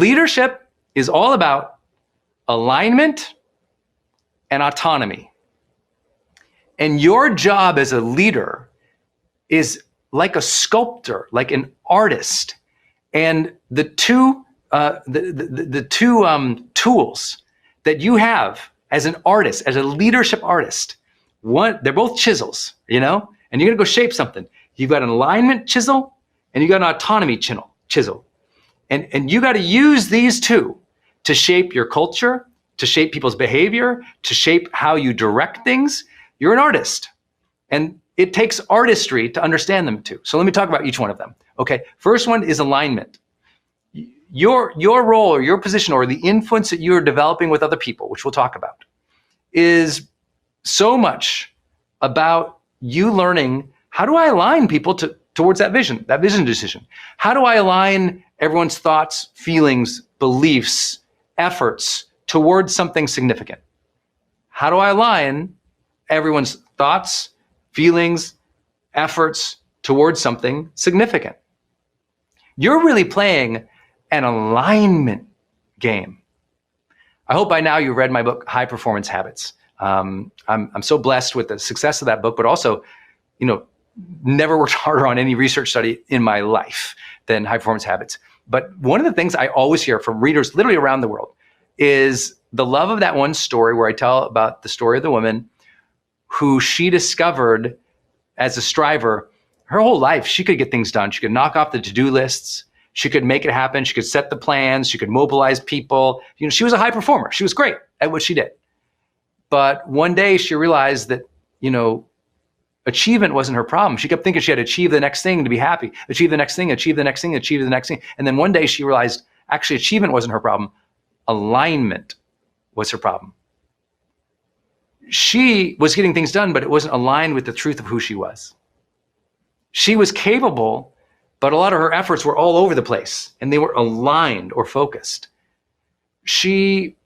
Leadership is all about alignment and autonomy. And your job as a leader is like a sculptor, like an artist. And the two tools that you have as an artist, as a leadership artist, they're both chisels, and you're gonna go shape something. You've got an alignment chisel and you got an autonomy chisel. And you got to use these two to shape your culture, to shape people's behavior, to shape how you direct things. You're an artist. And it takes artistry to understand them too. So let me talk about each one of them. Okay, first one is alignment. Your role or your position or the influence that you're developing with other people, which we'll talk about, is so much about you learning, how do I align people towards that vision decision? How do I align everyone's thoughts, feelings, beliefs, efforts towards something significant? How do I align everyone's thoughts, feelings, efforts towards something significant? You're really playing an alignment game. I hope by now you've read my book, High Performance Habits. I'm so blessed with the success of that book, but also, never worked harder on any research study in my life than High Performance Habits. But one of the things I always hear from readers literally around the world is the love of that one story where I tell about the story of the woman who she discovered as a striver her whole life. She could get things done. She could knock off the to-do lists. She could make it happen. She could set the plans. She could mobilize people. She was a high performer. She was great at what she did. But one day she realized that, achievement wasn't her problem. She kept thinking she had to achieve the next thing to be happy, achieve the next thing, achieve the next thing, achieve the next thing. And then one day she realized actually achievement wasn't her problem. Alignment was her problem. She was getting things done, but it wasn't aligned with the truth of who she was. She was capable, but a lot of her efforts were all over the place and they were aligned or focused. She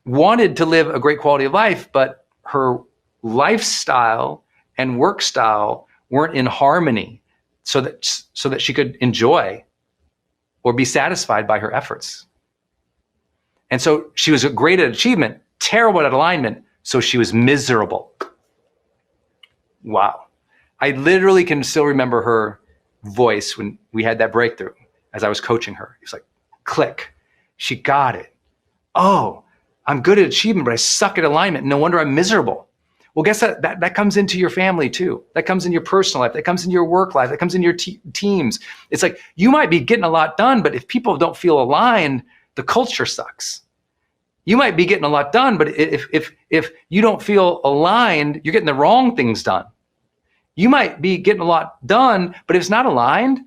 wanted to live a great quality of life, but her lifestyle and work style weren't in harmony so that she could enjoy or be satisfied by her efforts. And so she was great at achievement, terrible at alignment, so she was miserable. Wow. I literally can still remember her voice when we had that breakthrough as I was coaching her. It was like, click. She got it. Oh, I'm good at achievement, but I suck at alignment. No wonder I'm miserable. Well, guess that comes into your family too. That comes in your personal life. That comes in your work life. That comes in your teams. It's like you might be getting a lot done, but if people don't feel aligned, the culture sucks. You might be getting a lot done, but if you don't feel aligned, you're getting the wrong things done. You might be getting a lot done, but if it's not aligned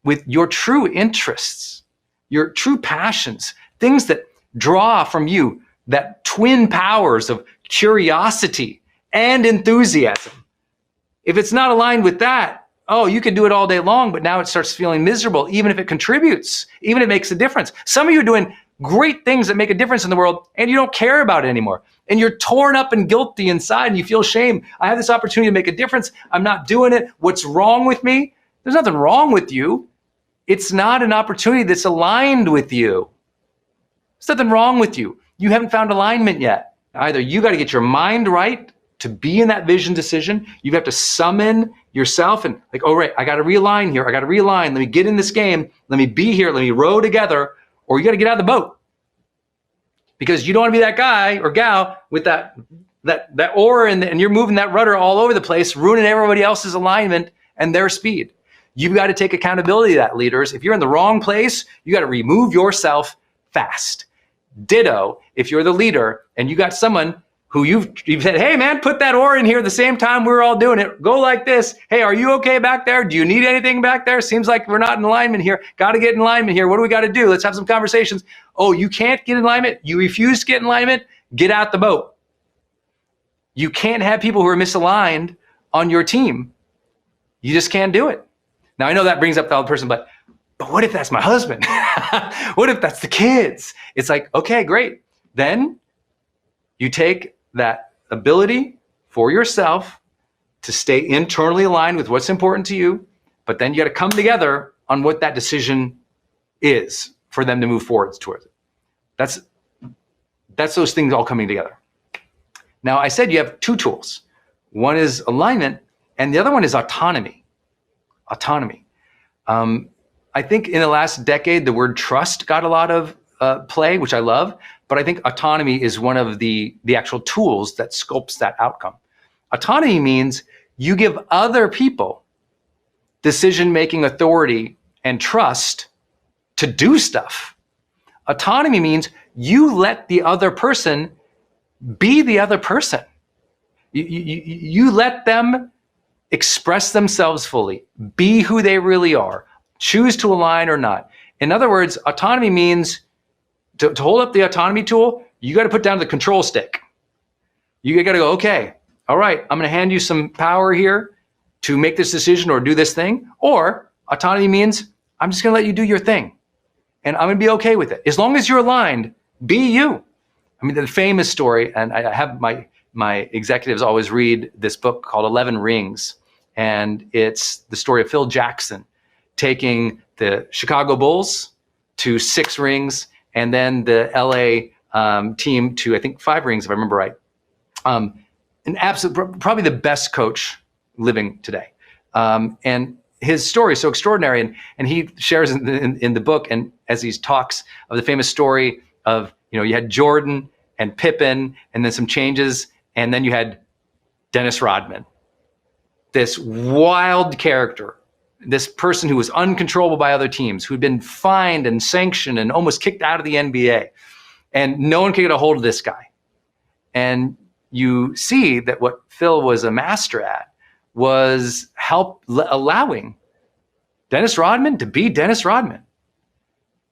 with your true interests, your true passions, things that draw from you, that twin powers of curiosity and enthusiasm. If it's not aligned with that, you could do it all day long, but now it starts feeling miserable, even if it contributes, even if it makes a difference. Some of you are doing great things that make a difference in the world and you don't care about it anymore. And you're torn up and guilty inside and you feel shame. I have this opportunity to make a difference. I'm not doing it. What's wrong with me? There's nothing wrong with you. It's not an opportunity that's aligned with you. There's nothing wrong with you. You haven't found alignment yet. Either you got to get your mind right to be in that vision decision. You have to summon yourself and like, oh, right, I got to realign here. I got to realign. Let me get in this game. Let me be here. Let me row together. Or you got to get out of the boat because you don't want to be that guy or gal with that oar and you're moving that rudder all over the place, ruining everybody else's alignment and their speed. You've got to take accountability of that, leaders. If you're in the wrong place, you got to remove yourself fast. Ditto, if you're the leader and you got someone who you've said, hey man, put that oar in here at the same time we're all doing it. Go like this. Hey, are you okay back there? Do you need anything back there? Seems like we're not in alignment here. Got to get in alignment here. What do we got to do? Let's have some conversations. Oh, you can't get in alignment? You refuse to get in alignment? Get out the boat. You can't have people who are misaligned on your team. You just can't do it. Now, I know that brings up the other person, but what if that's my husband? What if that's the kids? It's like, okay, great. Then you take that ability for yourself to stay internally aligned with what's important to you, but then you got to come together on what that decision is for them to move forwards towards it. That's those things all coming together. Now, I said you have two tools. One is alignment, and the other one is autonomy. Autonomy. I think in the last decade, the word trust got a lot of play, which I love, but I think autonomy is one of the actual tools that sculpts that outcome. Autonomy means you give other people decision-making authority and trust to do stuff. Autonomy means you let the other person be the other person. You let them express themselves fully, be who they really are, choose to align or not. In other words, autonomy means to hold up the autonomy tool, you got to put down the control stick. You got to go, okay, all right, I'm going to hand you some power here to make this decision or do this thing. Or autonomy means I'm just going to let you do your thing and I'm going to be okay with it. As long as you're aligned, be you. I mean, the famous story, and I have my executives always read this book called 11 Rings. And it's the story of Phil Jackson taking the Chicago Bulls to 6 rings and then the LA team to, I think, 5 rings, if I remember right. An absolute, probably the best coach living today. And his story is so extraordinary. And he shares in the book, and as he talks of the famous story of, you had Jordan and Pippen and then some changes, and then you had Dennis Rodman. This wild character, this person who was uncontrollable by other teams, who'd been fined and sanctioned and almost kicked out of the NBA. And no one could get a hold of this guy. And you see that what Phil was a master at was allowing Dennis Rodman to be Dennis Rodman,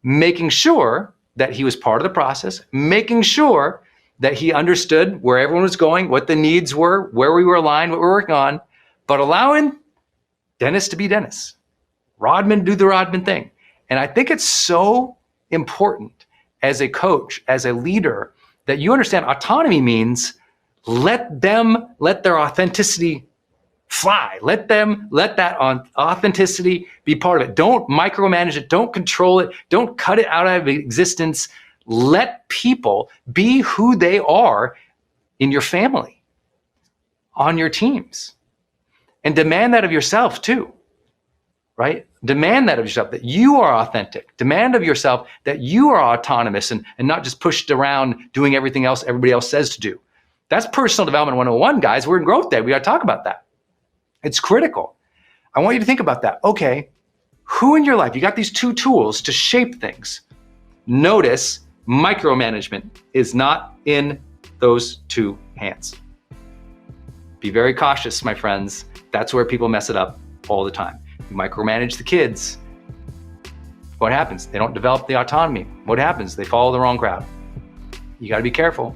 making sure that he was part of the process, making sure that he understood where everyone was going, what the needs were, where we were aligned, what we were working on, but allowing Dennis to be Dennis, Rodman to do the Rodman thing. And I think it's so important as a coach, as a leader, that you understand autonomy means let their authenticity fly. Let that authenticity be part of it. Don't micromanage it. Don't control it. Don't cut it out of existence. Let people be who they are in your family, on your teams. And demand that of yourself too, right? Demand that of yourself, that you are authentic. Demand of yourself that you are autonomous and not just pushed around doing everything else everybody else says to do. That's personal development 101, guys. We're in GrowthDay. We got to talk about that. It's critical. I want you to think about that. Okay, who in your life, you got these two tools to shape things. Notice micromanagement is not in those two hands. Be very cautious, my friends. That's where people mess it up all the time. You micromanage the kids. What happens? They don't develop the autonomy. What happens? They follow the wrong crowd. You got to be careful.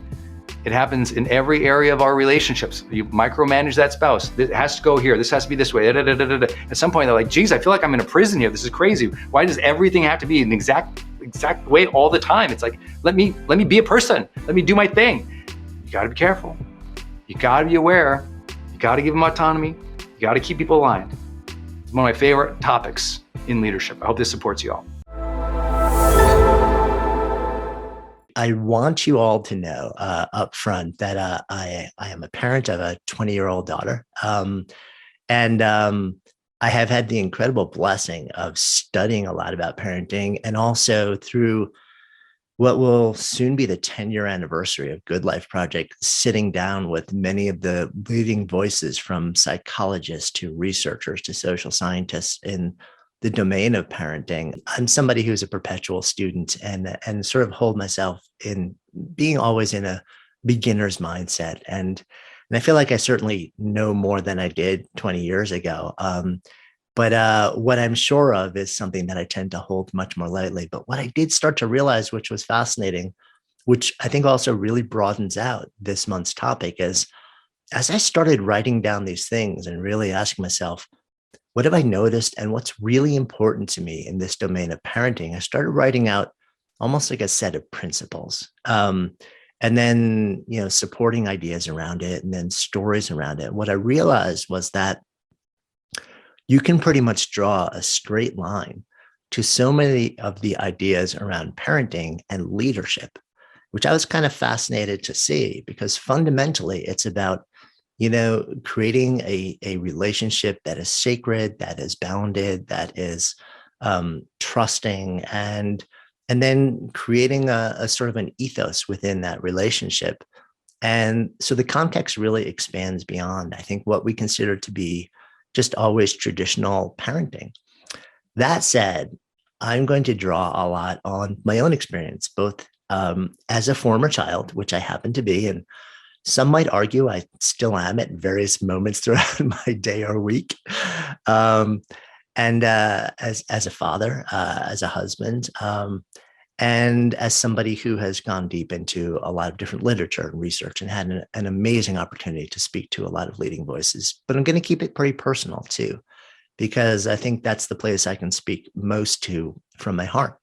It happens in every area of our relationships. You micromanage that spouse. It has to go here. This has to be this way. At some point, they're like, geez, I feel like I'm in a prison here. This is crazy. Why does everything have to be an exact way all the time? It's like, let me be a person. Let me do my thing. You got to be careful. You got to be aware. You got to give them autonomy. You got to keep people aligned. It's one of my favorite topics in leadership. I hope this supports you all. I want you all to know up front that I am a parent of a 20-year-old daughter. And I have had the incredible blessing of studying a lot about parenting, and also through what will soon be the 10-year anniversary of Good Life Project, sitting down with many of the leading voices, from psychologists to researchers to social scientists in the domain of parenting. I'm somebody who's a perpetual student and sort of hold myself in being always in a beginner's mindset. And I feel like I certainly know more than I did 20 years ago. But what I'm sure of is something that I tend to hold much more lightly. But what I did start to realize, which was fascinating, which I think also really broadens out this month's topic, is as I started writing down these things and really asking myself, what have I noticed and what's really important to me in this domain of parenting? I started writing out almost like a set of principles, and then, supporting ideas around it, and then stories around it. What I realized was that you can pretty much draw a straight line to so many of the ideas around parenting and leadership, which I was kind of fascinated to see, because fundamentally it's about, creating a relationship that is sacred, that is bounded, that is trusting, and then creating a sort of an ethos within that relationship. And so the context really expands beyond, I think, what we consider to be just always traditional parenting. That said, I'm going to draw a lot on my own experience, both as a former child, which I happen to be, and some might argue I still am at various moments throughout my day or week, and as a father, as a husband, and as somebody who has gone deep into a lot of different literature and research and had an amazing opportunity to speak to a lot of leading voices. But I'm going to keep it pretty personal too, because I think that's the place I can speak most to from my heart.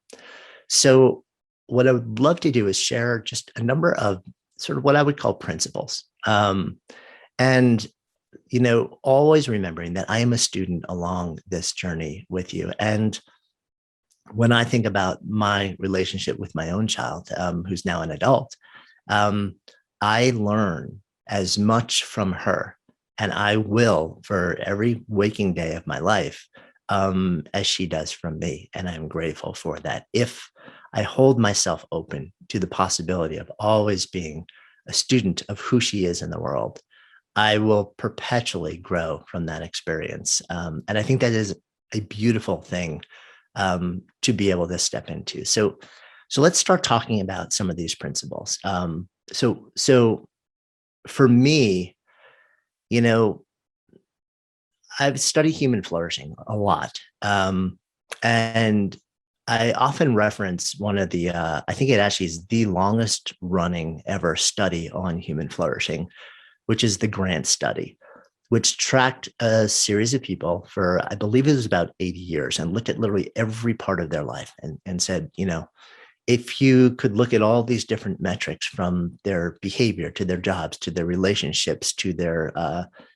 So what I would love to do is share just a number of sort of what I would call principles. And, always remembering that I am a student along this journey with you. And when I think about my relationship with my own child, who's now an adult, I learn as much from her, and I will for every waking day of my life, as she does from me. And I'm grateful for that. If I hold myself open to the possibility of always being a student of who she is in the world, I will perpetually grow from that experience. And I think that is a beautiful thing to be able to step into. So let's start talking about some of these principles. So for me, I've studied human flourishing a lot. And I often reference one of the, I think it actually is the longest running ever study on human flourishing, which is the Grant study, which tracked a series of people for, I believe it was about 80 years, and looked at literally every part of their life and said, if you could look at all these different metrics, from their behavior to their jobs, to their relationships, to their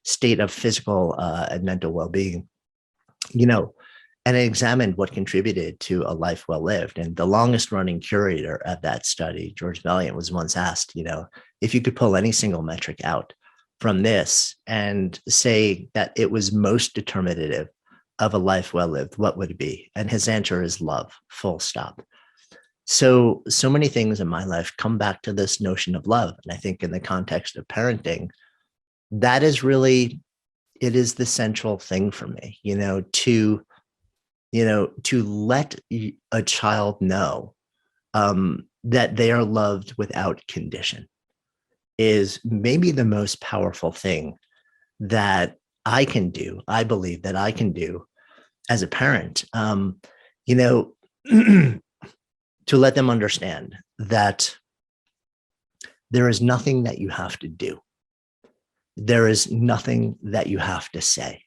state of physical and mental well-being, and examined what contributed to a life well lived. And the longest running curator of that study, George Valiant, was once asked, if you could pull any single metric out from this and say that it was most determinative of a life well lived, what would it be? And his answer is love, full stop. So many things in my life come back to this notion of love. And I think in the context of parenting, that is really, it is the central thing for me, to let a child know that they are loved without condition is maybe the most powerful thing that I can do. I believe that I can do as a parent, to let them understand that there is nothing that you have to do. There is nothing that you have to say.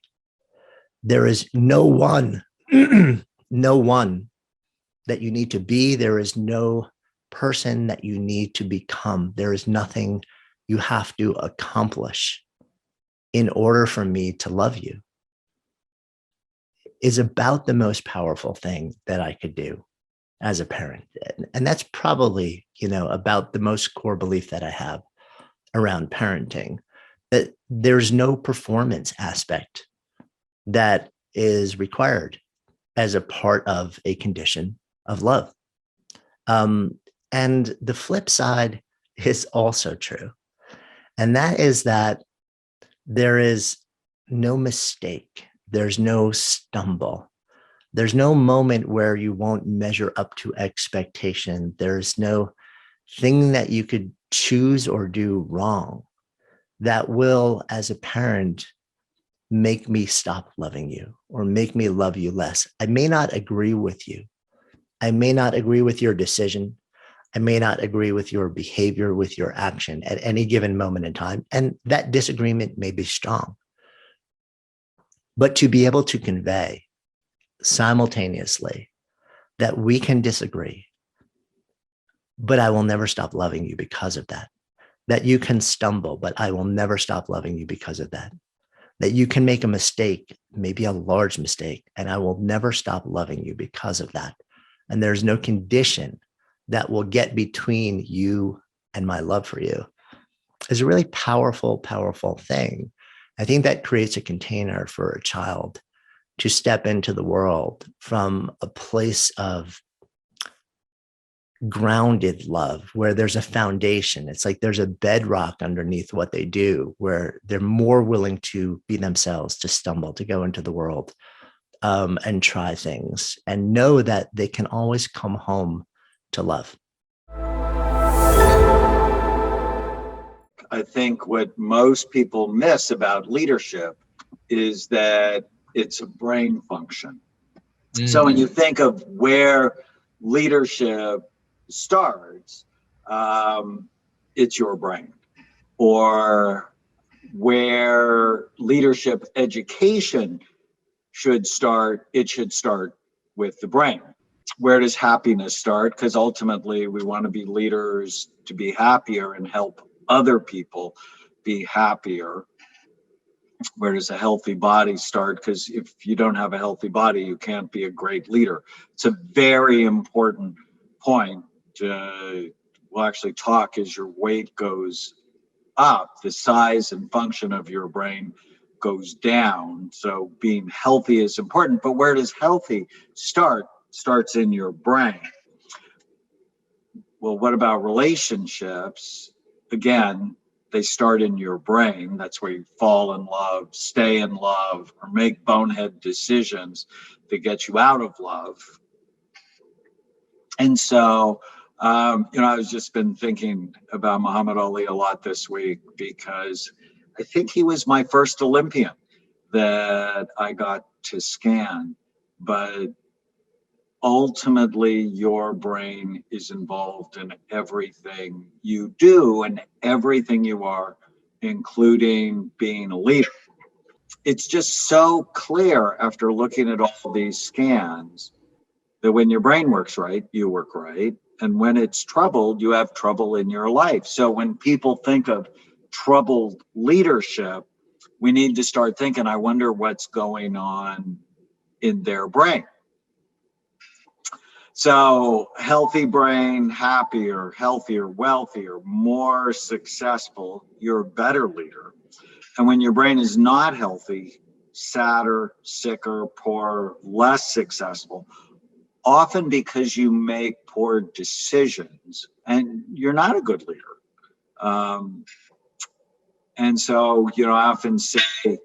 There is no one that you need to be. There is no person that you need to become. There is nothing you have to accomplish in order for me to love you. Is about the most powerful thing that I could do as a parent. And that's probably, about the most core belief that I have around parenting, that there's no performance aspect that is required as a part of a condition of love. And the flip side is also true. And that is that there is no mistake. There's no stumble. There's no moment where you won't measure up to expectation. There's no thing that you could choose or do wrong that will, as a parent, make me stop loving you or make me love you less. I may not agree with you. I may not agree with your decision. I may not agree with your behavior, with your action at any given moment in time. And that disagreement may be strong. But to be able to convey simultaneously that we can disagree, but I will never stop loving you because of that. That you can stumble, but I will never stop loving you because of that. that you can make a mistake, maybe a large mistake, and I will never stop loving you because of that. And there's no condition that will get between you and my love for you, is a really powerful, powerful thing. I think that creates a container for a child to step into the world from a place of grounded love, where there's a foundation. It's like there's a bedrock underneath what they do, where they're more willing to be themselves, to stumble, to go into the world, and try things, and know that they can always come home to love. I think what most people miss about leadership is that it's a brain function. So when you think of where leadership starts, it's your brain. Or where leadership education should start, it should start with the brain. Where does happiness start? Because ultimately we want to be leaders to be happier and help other people be happier. Where does a healthy body start? Because if you don't have a healthy body, you can't be a great leader. It's a very important point. We'll actually talk as your weight goes up, the size and function of your brain goes down. So being healthy is important. But where does healthy start? Starts in your brain. Well, what about relationships? Again, they start in your brain. That's where you fall in love, stay in love, or make bonehead decisions that get you out of love. And so, I've just been thinking about Muhammad Ali a lot this week, because I think he was my first Olympian that I got to scan. But ultimately, your brain is involved in everything you do and everything you are, including being a leader. It's just so clear after looking at all these scans that when your brain works right, you work right. And when it's troubled, you have trouble in your life. So when people think of troubled leadership, we need to start thinking, I wonder what's going on in their brain. So healthy brain, happier, healthier, wealthier, more successful, you're a better leader. And when your brain is not healthy, sadder, sicker, poorer, less successful, often because you make poor decisions and you're not a good leader. And so, I often say in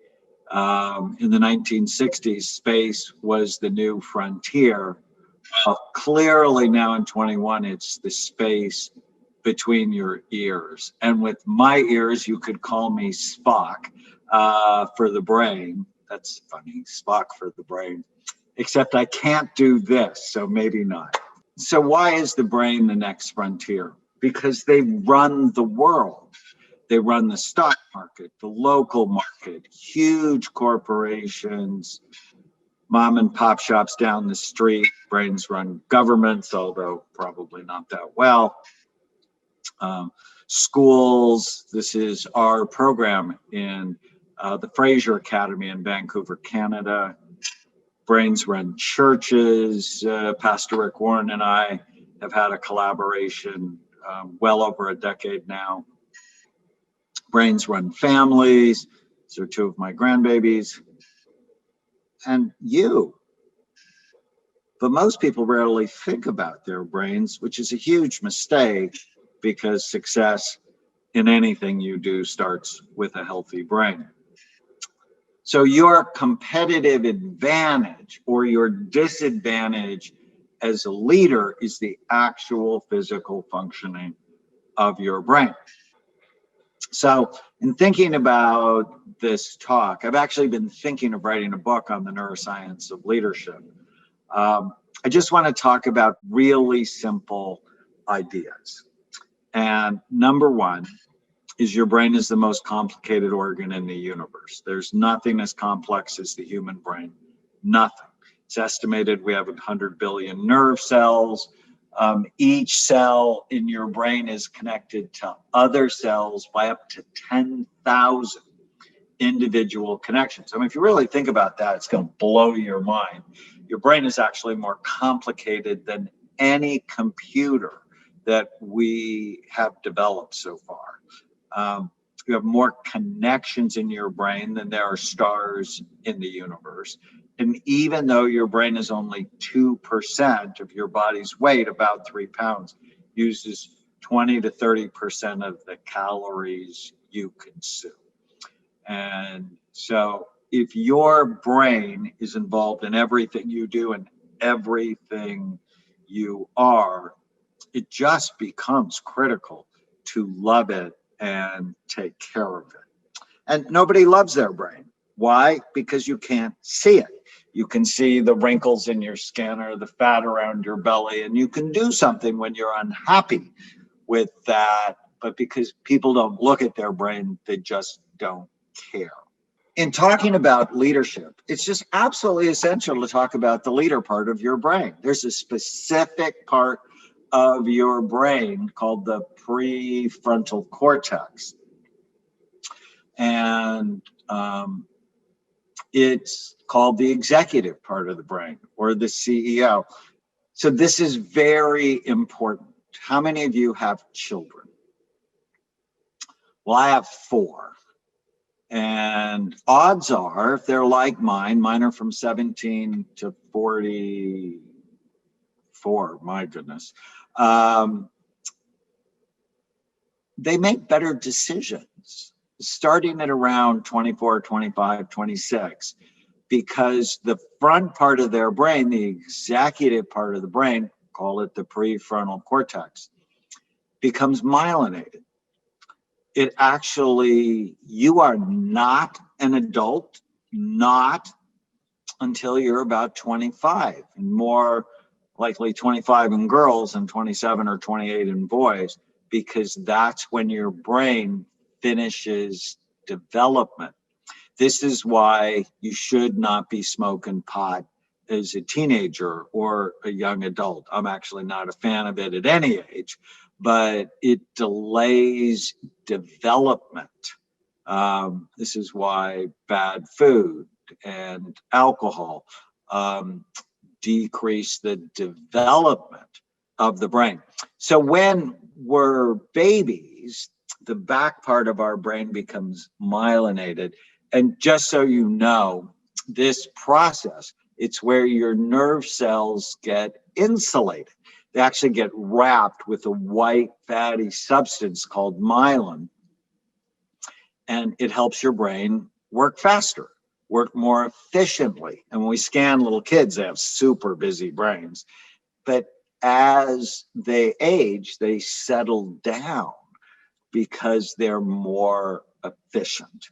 the 1960s, space was the new frontier. Clearly now in 21, it's the space between your ears. And with my ears, you could call me Spock for the brain. That's funny, Spock for the brain. Except I can't do this, so maybe not. So why is the brain the next frontier? Because they run the world. They run the stock market, the local market, huge corporations, mom and pop shops down the street. Brains run governments, although probably not that well. Schools, this is our program in the Fraser Academy in Vancouver, Canada. Brains run churches. Pastor Rick Warren and I have had a collaboration well over a decade now. Brains run families. These are two of my grandbabies. And you. But most people rarely think about their brains, which is a huge mistake, because success in anything you do starts with a healthy brain. So your competitive advantage or your disadvantage as a leader is the actual physical functioning of your brain. So in thinking about this talk, I've actually been thinking of writing a book on the neuroscience of leadership. I just want to talk about really simple ideas. And number one is your brain is the most complicated organ in the universe. There's nothing as complex as the human brain, nothing. It's estimated we have 100 billion nerve cells. Each cell in your brain is connected to other cells by up to 10,000 individual connections. I mean, if you really think about that, it's going to blow your mind. Your brain is actually more complicated than any computer that we have developed so far. You have more connections in your brain than there are stars in the universe. And even though your brain is only 2% of your body's weight, about 3 pounds, uses 20 to 30% of the calories you consume. And so if your brain is involved in everything you do and everything you are, it just becomes critical to love it and take care of it. And nobody loves their brain. Why? Because you can't see it. You can see the wrinkles in your skin or the fat around your belly, and you can do something when you're unhappy with that. But because people don't look at their brain, they just don't care. In talking about leadership, it's just absolutely essential to talk about the leader part of your brain. There's a specific part of your brain called the prefrontal cortex. And it's called the executive part of the brain, or the CEO. So this is very important. How many of you have children? Well, I have 4. And odds are, if they're like mine are from 17 to 44, my goodness. They make better decisions starting at around 24, 25, 26, because the front part of their brain, the executive part of the brain, call it the prefrontal cortex, becomes myelinated. It actually, you are not an adult, not until you're about 25, and more likely 25 in girls and 27 or 28 in boys, because that's when your brain finishes development. This is why you should not be smoking pot as a teenager or a young adult. I'm actually not a fan of it at any age, but it delays development. This is why bad food and alcohol decrease the development of the brain. So when we're babies, the back part of our brain becomes myelinated. And just so you know, this process, it's where your nerve cells get insulated. They actually get wrapped with a white fatty substance called myelin, and it helps your brain work faster, work more efficiently. And when we scan little kids, they have super busy brains. But as they age, they settle down because they're more efficient.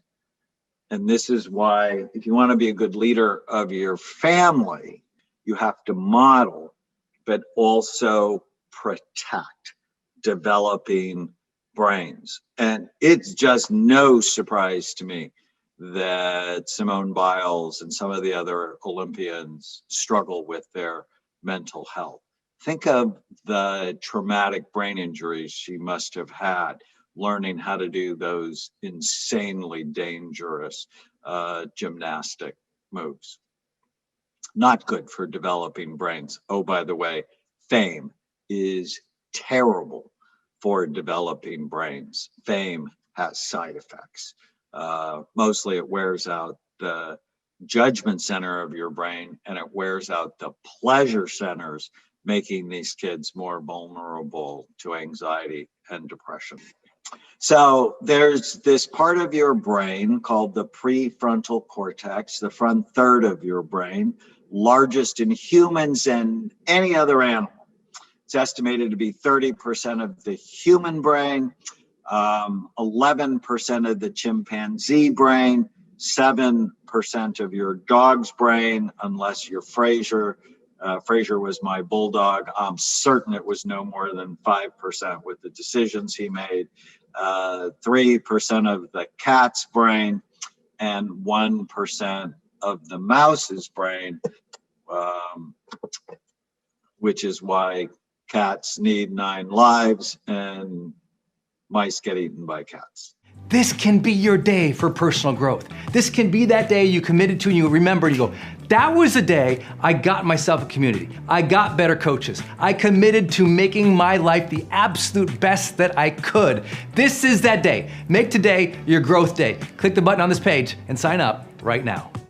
And this is why, if you want to be a good leader of your family, you have to model, but also protect developing brains. And it's just no surprise to me that Simone Biles and some of the other Olympians struggle with their mental health. Think of the traumatic brain injuries she must have had learning how to do those insanely dangerous gymnastic moves. Not good for developing brains. Oh, by the way, fame is terrible for developing brains. Fame has side effects. Mostly it wears out the judgment center of your brain, and it wears out the pleasure centers, making these kids more vulnerable to anxiety and depression. So there's this part of your brain called the prefrontal cortex, the front third of your brain, largest in humans and any other animal. It's estimated to be 30% of the human brain, 11% of the chimpanzee brain, 7% of your dog's brain, unless you're Fraser. Fraser was my bulldog. I'm certain it was no more than 5% with the decisions he made. 3% of the cat's brain, and 1% of the mouse's brain, which is why cats need 9 lives and mice get eaten by cats. This can be your day for personal growth. This can be that day you committed to and you remember and you go, that was the day I got myself a community. I got better coaches. I committed to making my life the absolute best that I could. This is that day. Make today your growth day. Click the button on this page and sign up right now.